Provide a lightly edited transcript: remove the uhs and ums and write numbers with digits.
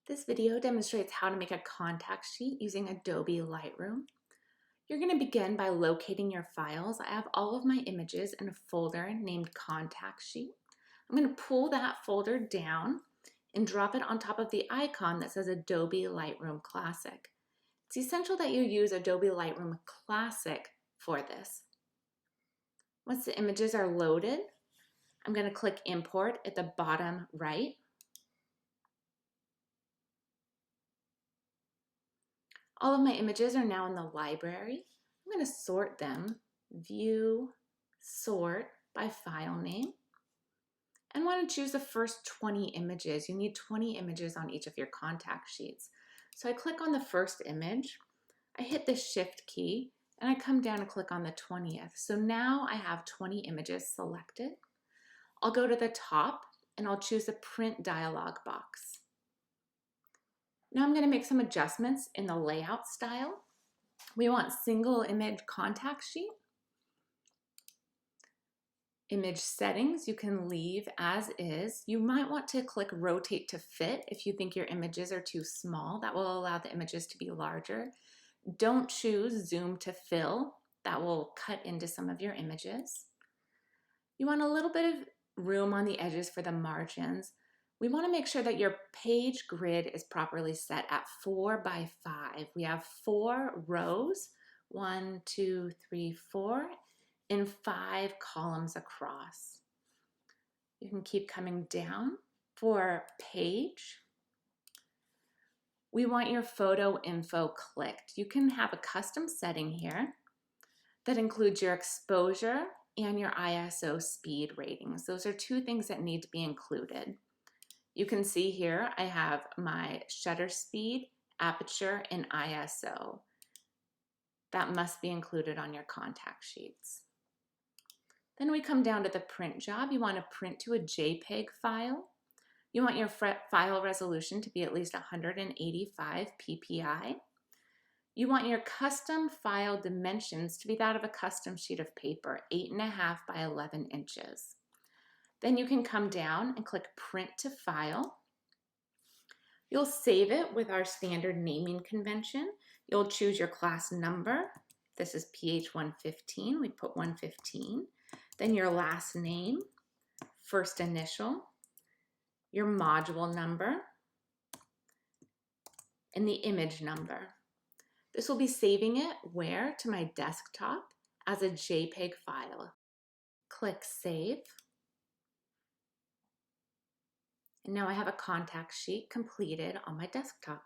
This video demonstrates how to make a contact sheet using Adobe Lightroom. You're going to begin by locating your files. I have all of my images in a folder named Contact Sheet. I'm going to pull that folder down and drop it on top of the icon that says Adobe Lightroom Classic. It's essential that you use Adobe Lightroom Classic for this. Once the images are loaded, I'm going to click Import at the bottom right. All of my images are now in the library. I'm going to sort them, View, Sort by file name. And want to choose the first 20 images. You need 20 images on each of your contact sheets. So I click on the first image, I hit the Shift key, and I come down and click on the 20th. So now I have 20 images selected. I'll go to the top and I'll choose the Print dialog box. Now I'm going to make some adjustments in the layout style. We want single image contact sheet. Image settings you can leave as is. You might want to click rotate to fit if you think your images are too small. That will allow the images to be larger. Don't choose zoom to fill. That will cut into some of your images. You want a little bit of room on the edges for the margins. We want to make sure that your page grid is properly set at 4 by 5. We have 4 rows, 1, 2, 3, 4, and 5 columns across. You can keep coming down. For page, we want your photo info clicked. You can have a custom setting here that includes your exposure and your ISO speed ratings. Those are two things that need to be included. You can see here I have my shutter speed, aperture, and ISO. That must be included on your contact sheets. Then we come down to the print job. You want to print to a JPEG file. You want your file resolution to be at least 185 ppi. You want your custom file dimensions to be that of a custom sheet of paper, 8.5 by 11 inches. Then you can come down and click Print to File. You'll save it with our standard naming convention. You'll choose your class number. This is PH115. We put 115. Then your last name, first initial, your module number, and the image number. This will be saving it where? To my desktop as a JPEG file. Click Save. And now I have a contact sheet completed on my desktop.